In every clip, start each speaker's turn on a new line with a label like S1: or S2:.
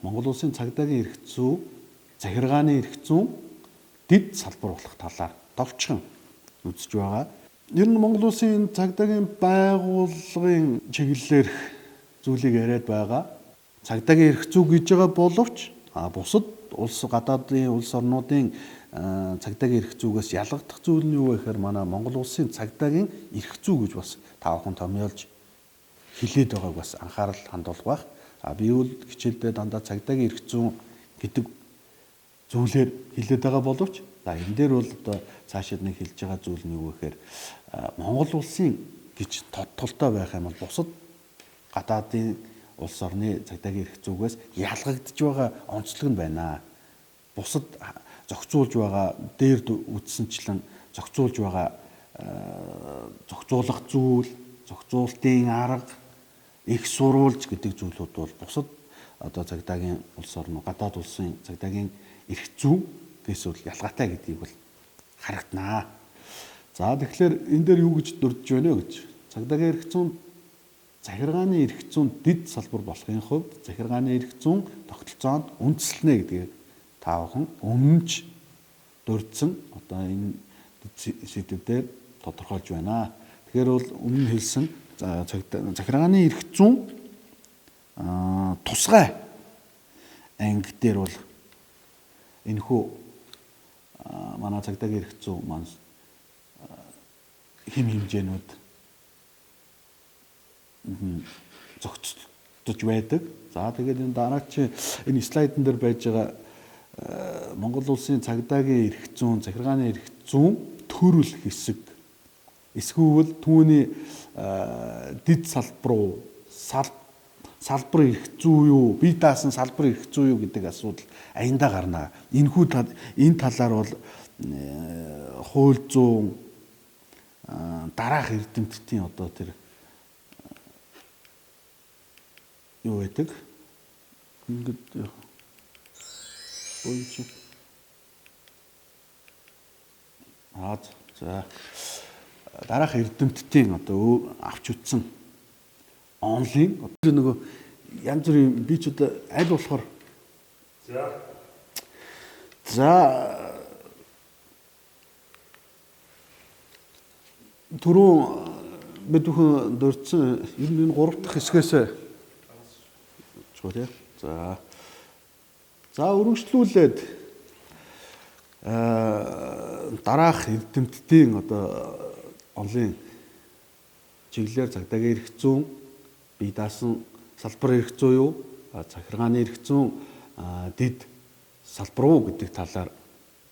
S1: Монгол Улсын цагдаагийн эрх зүй, захиргааны эрх зүйн дэд салбар болох талаар товчхон үзэж байгаа. Ер нь Монгол Улсын цагдаагийн байгууллагын чиглэлээр зүйлийг яриад байгаа. Цагдаагийн эрх зүй гэж байгаа боловч бусад улс гадаадын улс орнуудын цагдаагийн эрх зүйгээс ялгагдах зүйл нь юу вэ гэхээр манай Монгол Улсын цагдаагийн эрх зүй гэж бас та бүхэн томьёолж хэлээд байгааг бас анхаарал хандуулах байх. Би бол хичээлдээ дандаа цагдаагийн эрх зүй гэдэг зүйлээр хэлээд байгаа боловч энэ дээр бол одоо цаашид нэг хэлж байгаа зүйл нь юу вэ гэхээр Монгол Улсын гэж тодтолтой байх юм бол бусад гадаадын улс орны цагдаагийн эрх зүйгээс ялгагдж байгаа онцлог нь байна. Бусад зохицуулж байгаа дээр үтсэнчлэн зохицуулж байгаа зохицуулах зүйл, зохицуултын арга, их сурвалж гэдэг зүйлүүд бол бусад одоо цагдаагийн улс орн гадаад улсын цагдаагийн эрх зүй гэсэн ялгаатай гэдгийг бол харагданаа. За тэгэхээр энэ дээр юу гэж дурдж байна вэ гэж. Цагдаагийн эрх зүйн захиргааны эрх зүйн дэд салбар болохын хувьд захиргааны эрх зүйн тогтолцоонд үндэслэнэ гэдгийг та бүхэн өмнөж дурдсан одоо энэ сэдвээр тодорхойлж байна. Тэгэхээр бол өмнө хэлсэн захиргааны эрх зүйн тусгай анги дээр бол энэхүү манай цагдаагийн эрх зүй маань хэм хэмжээнүүд зохицож байдаг. За тэгээд энэ дараагийн энэ слайдн дээр байж байгаа Монгол Улсын цагдаагийн эрх зүйн, захиргааны эрх зүйн төрөл хэсэг эсвэл түүний дэд салбар руу салбар эрх зүй юу, бие даасан салбар эрх зүй юу гэдэг асуудал аяндаа гарна. Энэ талаар бол хууль зүйн дараах эрдэмтдийн одоо тэр юу гэдэг ингээд ууч за дараах эрдэмтдийн одоо авч утсан онлын одоо нөгөө янз бүрийн би ч одоо аль болохоор за түрүү бид бүхэн дурдсан энэ 3 дахь хэсгээс чухал. За өргөжлүүлээд дараах эрдэмтдийн одоо онлын чиглэлээр цагдаагийн эрх зүйн бие даасан салбар эрх зүй юу, захиргааны эрх зүйн дэд салбар уу гэдэг талаар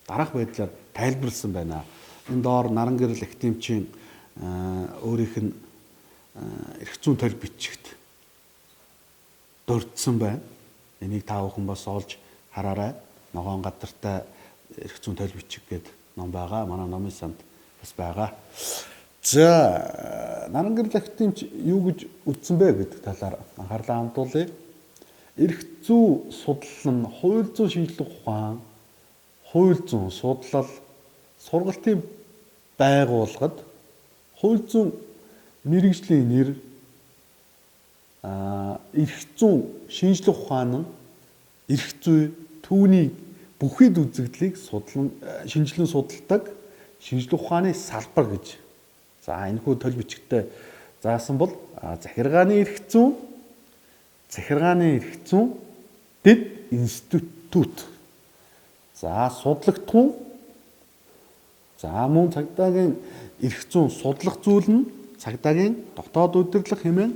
S1: дараах байдлаар тайлбарласан байна. Энэ доор Наран гэрэл Актемчийн өөрийнх нь эрх зүйн толь бичигт дурдсан байна. Энийг та бүхэн бас олж хараарай. Ногоон гадартай эрх зүйн толь бичиг гэдэг ном байгаа. Манай номын санд бас байгаа. За Наран гэрэл Актемч юу гэж үздсэн бэ гэдэг талаар анхаарлаа хандуулъя. Эрх зүй судлал нь хууль зүйн шинжилгээ ухаан, хууль зүйн судлал, сургалтын байгууллагад хууль зүйн мэргэжлийн нэр, эрх зүйн шинжилгээ ухаан нь эрх зүй түүний бүхийд үзэгдлийг шинжилэн судалдаг шинжилгээ ухааны салбар гэж. За энэхүү толь бичгтээ заасан бол захиргааны эрх зүйн дэд институт. За судлагтун. За мөн цагдаагийн эрх зүйн судлах зүйл нь цагдаагийн дотоод удирдлага хэмээн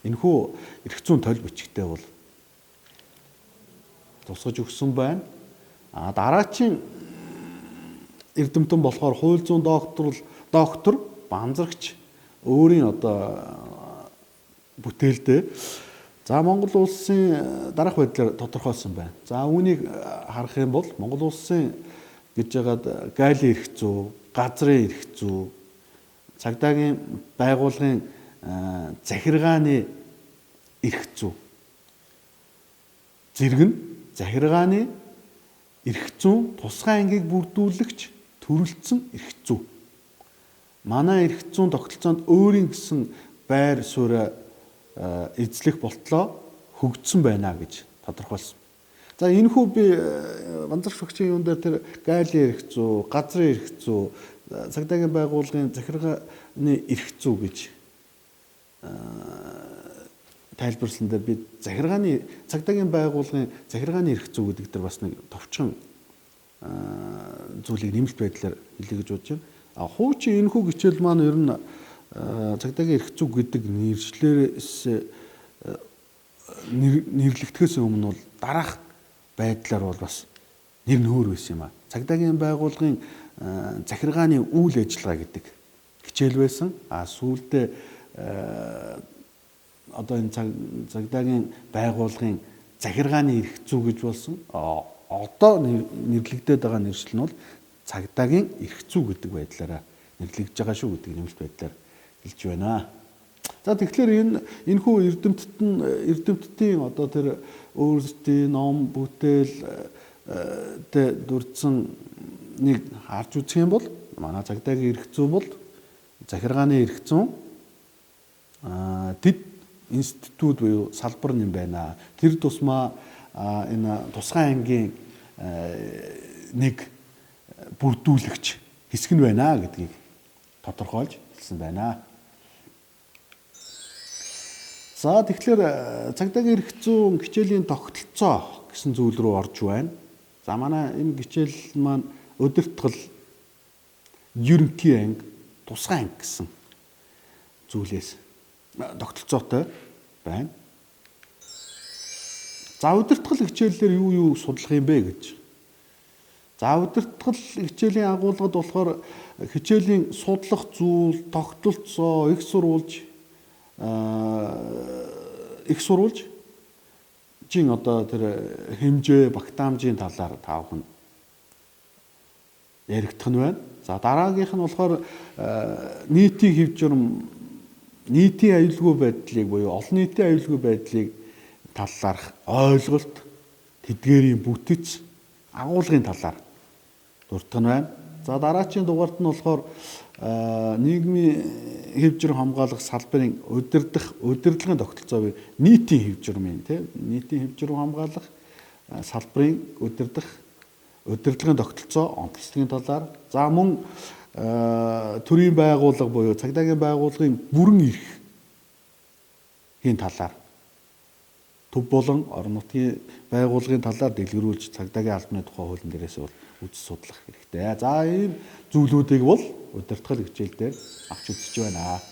S1: энэхүү эрх зүйн толь бичгтээ бол тусгаж өгсөн байна. Дараагийн эрдэмтэн болохоор хууль зүйн доктор банзрагч өөрийн одоо бүтээлдээ за Монгол улсын дараах байдлаар тодорхойлсон байна. За үүнийг харах юм бол Монгол улсын гэж яагаад гайлын эрх зүй, газрын эрх зүй, цагдаагийн байгууллагын захиргааны эрх зүй зэрэг нь захиргааны эрх зүйн тусгай ангийг бүрдүүлэгч төрөлцсөн эрх зүй. Манай эрх зүйн тогтолцоонд өөрийн гэсэн байр суурь эзлэх болтлоо хөгжсөн байна гэж тодорхойлсон. За энэхүү би ганцаарх шогчийн юун дээр тэр гайлын эрх зүй, газрын эрх зүй, цагдаагийн байгууллагын захиргааны эрх зүй гэж тайлбарласан дээр би цагдаагийн байгууллагын захиргааны эрх зүй гэдэг дээр бас нэг товчхон зүйлийг нэмэлт байдлаар хэлье гэж бодож байна. Хуучин энэхүү хичээл маань ер нь цагдаагийн эрх зүй гэдэг нэршлэрээс нэрлэгдэхээс өмнө бол дараах байдлаар бол бас нэр нөөр байсан юм а. Цагдаагийн байгууллагын захиргааны үйл ажиллагаа гэдэг хичээл байсан. Сүүлдээ одоо энэ цагдаагийн байгууллагын захиргааны эрх зүй гэж болсон. Одоо нэрлэгдээд байгаа нэршил нь бол цагдаагийн эрх зүй гэдэг байдлаараа нэрлэгдэж байгаа шүү гэдэг нэмэлт байдлаар хэлж байна. За тэгэхээр энэхүү эрдэмтдийн одоо тэр өөрсдийн ном бүтээлтэй дүрдсэн нэг харж үзэх юм бол манай цагдаагийн эрх зүй бол захиргааны эрх зүй тэд институт буюу салбар юм байна. Тэр тусмаа энэ тусгай ангийн нэг бүрдүүлэгч хэсэг нь байна гэдгийг тодорхойлж хэлсэн байна. За тэгэхээр цагдаагийн эрх зүйн хичээлийн тогтолцоо гэсэн зүйл рүү орж байна. За манай энэ хичээл маань удирдгал, ерөнхий анги, тусгай анги гэсэн зүйлээс тогтолцоотой байна. За удирдгал хичээлээр юу судлах юм бэ гэж. За удирдгал хичээлийн агуулгад болохоор хичээлийн судлах зүйл, тогтолцоо, их сурвалжийн одоо тэр хэмжээ, багтаамжийн талаар таавхан яригдах нь байна. За дараагийнх нь болохоор нийтийн хэв журам, нийтийн аюулгүй байдлыг буюу олон нийтийн аюулгүй байдлыг талаарх ойлголт, тэдгээрийн бүтэц, агуулгын талаар дурдах нь байна. За дараачийн дугаарт нь болохоор нийгмийн хэв журам хамгаалах салбарын удирдлагын тогтолцоо буюу нийтийн хэв журмын нийтийн хэв журам хамгаалах салбарын удирдлагын тогтолцоо, онцлогийн талаар, за мөн төрийн байгууллага буюу цагдаагийн байгууллагын бүрэн эрхийн талаар, төв болон орон нутгийн байгууллагын талаар дэлгэрүүлж цагдаагийн албаны тухай хуулийн дээрээс үзэж судлах хэрэгтэй. За ийм зүйлүүдийг бол удирдгал хичээл дээр авч үзэж байна.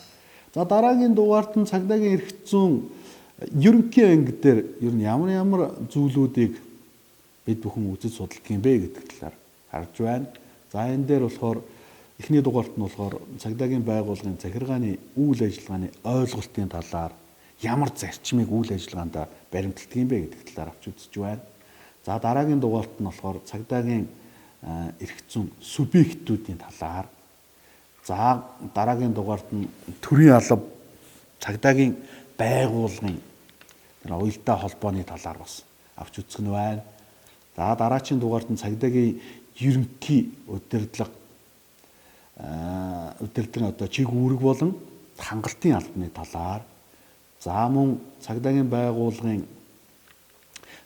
S1: За дараагийн дугаарт нь цагдаагийн эрх зүйн ерөнхий анги дээр ер нь ямар зүйлүүдийг бид бүхэн үзэж судалдаг юм бэ гэдэг талаар харж байна. За энэ дээр болохоор эхний дугаарт нь болохоор цагдаагийн байгууллагын захиргааны үйл ажиллагааны ойлголтын талаар ямар зарчмыг үйл ажиллагаанд баримталдаг юм бэ гэдэг талаар авч үзэж байна. За дараагийн дугаарт нь болохоор цагдаагийн эрх зүйн субъектүүдийн талаар, за дараагийн дугаарт нь төрийн алба, цагдаагийн байгууллагын уялдаа холбооны талаар бас авч үзэх нь байна. За дараачийн дугаарт нь цагдаагийн ерөнхий удирдлагын одоо чиг үүрэг болон хангалтын албаны талаар, за мөн цагдаагийн байгууллагын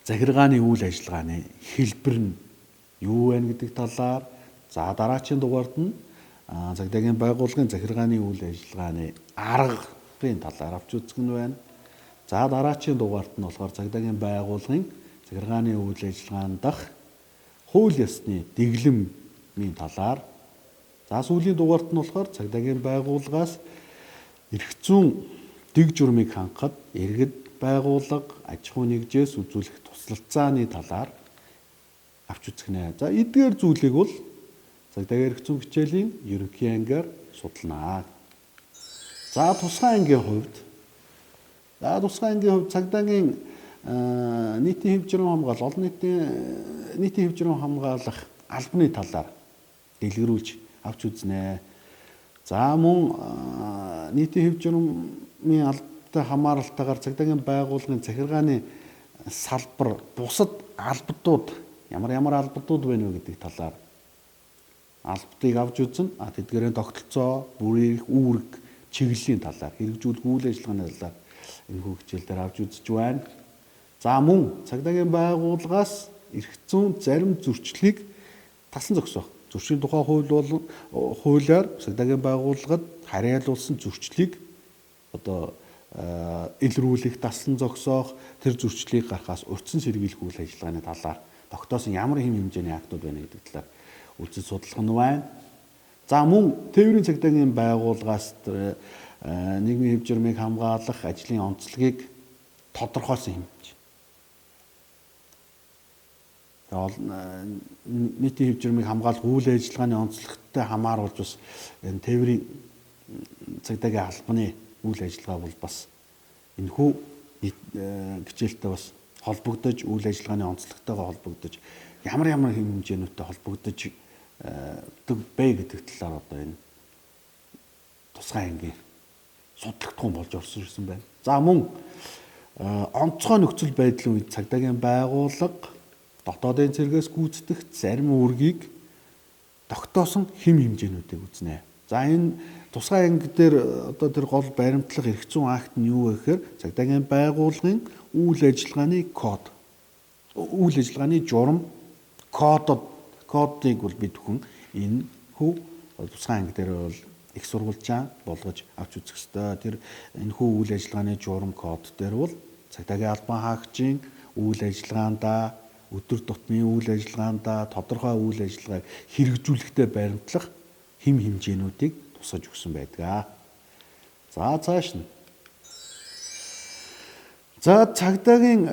S1: захиргааны үйл ажиллагааны хэлбэр нь юу вэ гэдэг талаар, за дараачийн дугаарт нь цагдаагийн байгууллагын захиргааны үйл ажиллагааны аргын талаар авч үзэх нь байна. За дараачийн дугаарт нь болохоор цагдаагийн байгууллагын захиргааны үйл ажиллагаанд дах хууль ёсны дэглэмийн талаар, за сүүлийн дугаарт нь болохоор цагдаагийн байгууллагаас эрх зүйн дэг журмыг хангахад иргэд байгууллага аж ахуй нэгжээс үзүүлэх туслалцааны талаар авч үзэх нэ. За эдгээр зүйлийг бол цагдаагийн эрх зүйн хичээлийн ерөнхий ангиар судалнаа. За тусгай ангийн хувьд цагдаагийн нийтийн хэв журам хамгаалах, олон нийтийн хэв журам хамгаалах албаны талаар дэлгэрүүлж авч үзнэ. За мөн нийтийн хэв журмын албатай хамааралтайгаар цагдаагийн байгууллагын захиргааны салбар бусад албадууд ямар албадууд байна вэ гэдэг талаар албадыг авч үзнэ. Тэдгээрийн тогтолцоо, бүрийн үүрэг, чиглэлийн талаар, хэрэгжүүлэх үйл ажиллагааны талаар энэхүү хичээл дээр авч үзэж байна. За мөн цагдаагийн байгууллагаас эрх зүйн зарим зөрчлийг тасан зогсоох. Зөрчлийн тухай хууль бол хуулиар цагдаагийн байгууллагад харьяалуулсан зөрчлийг одоо илрүүлэх, тасан зогсоох, тэр зөрчлийг гаргахаас урьдчилан сэргийлэх үйл ажиллагааны талаар тогтоосон ямар хэм хэмжээний актууд байна гэдэг талаар үзэл судлах нь байна. За мөн тээврийн цагдаагийн байгууллагаас нийгмийн хэв журмыг хамгаалах ажлын онцлогийг тодорхойлсон хэмжээ. Нийтийн хэв журмыг хамгаалах үйл ажиллагааны онцлогтой хамааруулж бас энэ тээврийн цагдаагийн албаны үйл ажиллагаа бол бас энэхүү хичээлтэй бас холбогдож, үйл ажиллагааны онцлогтойгоо холбогдож, ямар хэм хэмжээнүүтэй холбогдож бэ гэдэг талаар одоо энэ тусгай ангийн судлагдсан болж орсон ирсэн байна. За мөн онцгой нөхцөл байдлын үед цагдаагийн байгууллага дотоодын цэргээс гүйцэтгэх зарим үүргийг тогтоосон хэм хэмжээнүүдийг үзнэ. За энэ тусгай анги дээр одоо тэр гол баримтлах эрх зүйн акт нь юу вэ гэхээр цагдаагийн байгууллагын үйл ажиллагааны код, үйл ажиллагааны журам кодыг бол бид хүн энэ хүү тусгай анги дээр бол их сурвалжаа болгож авч үзэх ёстой. Тэр энэ хүү үйл ажиллагааны журам код дээр бол цагдаагийн албан хаагчийн үйл ажиллагаандаа, өдөр тутмын үйл ажиллагаандаа тодорхой үйл ажиллагааг хэрэгжүүлэхдээ баримтлах хэм хэмжээнүүдийг тусгаж өгсөн байдаг. За цааш нь. За цагдаагийн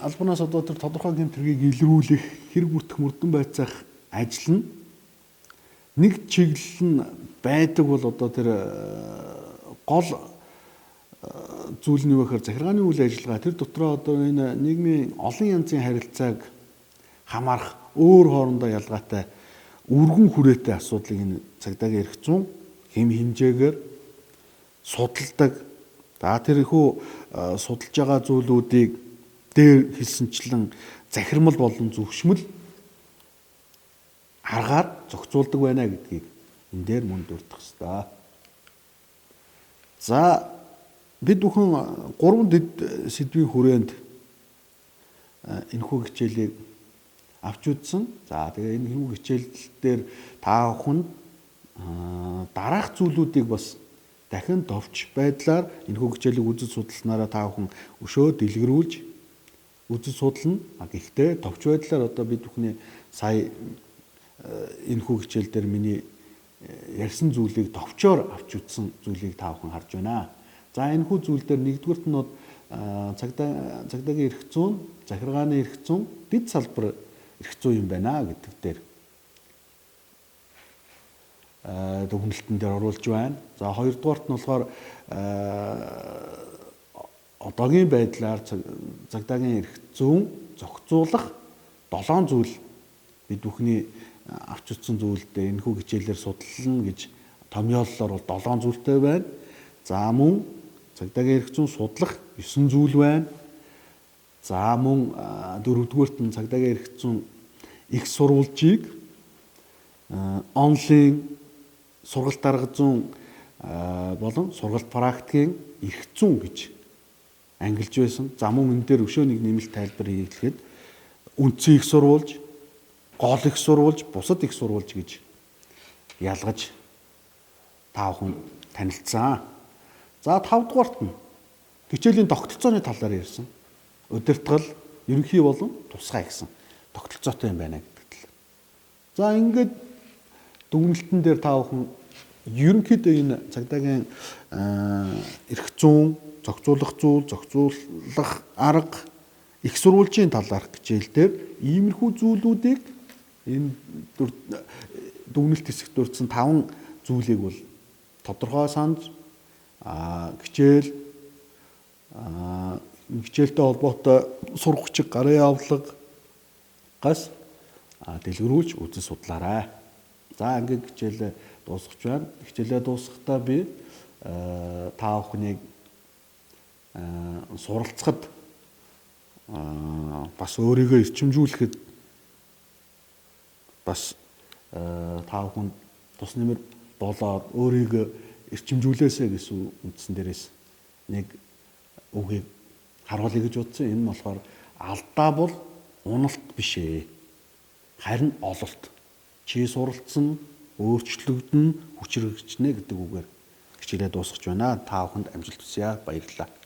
S1: албанаас одоо тэр тодорхой гэмтрийг илрүүлэх, хэрэг бүртгэх, мөрдөн байцаах ажил нь нэг чиглэл нь байдаг бол одоо тэр гол зүйл нь юу гэхээр захиргааны үйл ажиллагаа тэр дотроо одоо энэ нийгмийн олон янзын харилцааг хамаарах өөр хоорондоо ялгаатай өргөн хүрээтэй асуудлыг энэ цагдаагийн эрх зүйн хэм хэмжээгээр судалдаг. За тэр ихүү судалж байгаа зүйлүүдийг дээр хэлсэнчлэн захирмал болон зөвшмөл аргаар зохицуулдаг байна гэдгийг энэ дээр мөн дурдах ёстой. За бид бүхэн 3 дэд сэдвийн хүрээнд энэхүү хичээлийг авч үзсэн. За тэгээ энэ энэхүү хичээл дээр та бүхэн дараах зүйлүүдийг бас дахин товч байдлаар энэхүү хичээлийг үзэж судалснараа та бүхэн өшөө дэлгэрүүлж үзэж судална. Гэхдээ товч байдлаар одоо бид бүхний сая энэхүү хичээл дээр миний ярьсан зүйлийг товчоор авч үзсэн зүйлийг та бүхэн харж байна. За энэхүү зүйл дээр нэгдүгürt нь цагдаагийн эрх зүйн, захиргааны эрх зүйн дэд салбар эрх зүй юм байна гэдэг дээр дүгнэлтэн дээр оруулж байна. За хоёрдугаарт нь болохоор одоогийн байдлаар цагдаагийн эрх зүйн зохицуулах 7 зүйл бид бүхний авч үзсэн зүйлдээ энэхүү хичээлээр судална гэж томьёоллоор бол 7 зүйлтэй байна. За мөн цагдаагийн эрх зүйн судлах 9 зүйл байна. За мөн дөрөвдүгээрт нь цагдаагийн эрх зүйн их сурвалжийг онлайн сургалт арга зүйн болон сургалт практикийн эрх зүйн гэж ангилж байсан. За мөн энэ дээр өшөө нэг нэмэлт тайлбар хийхэд үндсэн их сурвалж, гол их сурвалж, бусад их сурвалж гэж ялгаж та бүхэн танилцсан. За 5 дугаарт нь хичээлийн тогтолцооны талаар ярьсан. Удирдгал, ерөнхий болон тусгай гэсэн тогтолцоотой юм байна гэдэг талаар. За ингээд дүгнэлтэн дээр та бүхэн ерөнхийдөө энэ цагдаагийн эрх зүйн зохицуулах зүйл, зохицуулах арга, их сурвалжийн талаарх хичээл дээр иймэрхүү зүйлүүдийг энэ дүгнэлт хэсэгт дурдсан 5 зүйлийг бол тодорхой санаж хичээлтэй холбоотой сургагчид гарын авлагаас дэлгэрүүлж үзэн судлаарай. За ингээд хичээлээ дуусгаж байна. Хичээлээ дуусгахдаа би та бүхнийг суралцахад бас өөрийгөө эрчимжүүлэхэд бас та бүхэн тус нэмэр болоод өөрийгөө эрчимжүүлээсэй гэсэн үндсэн дээрээс нэг үгийг харуулъя гэж бодсон. Энэ нь болохоор алдаа бол уналт биш ээ. Харин ололт. Чи суралцсан, өөрчлөгдөн, хүчрэгчнэ гэдэг үгээр хичээлээ дуусгаж байна. Та бүхэнд амжилт хүсье. Баярлалаа.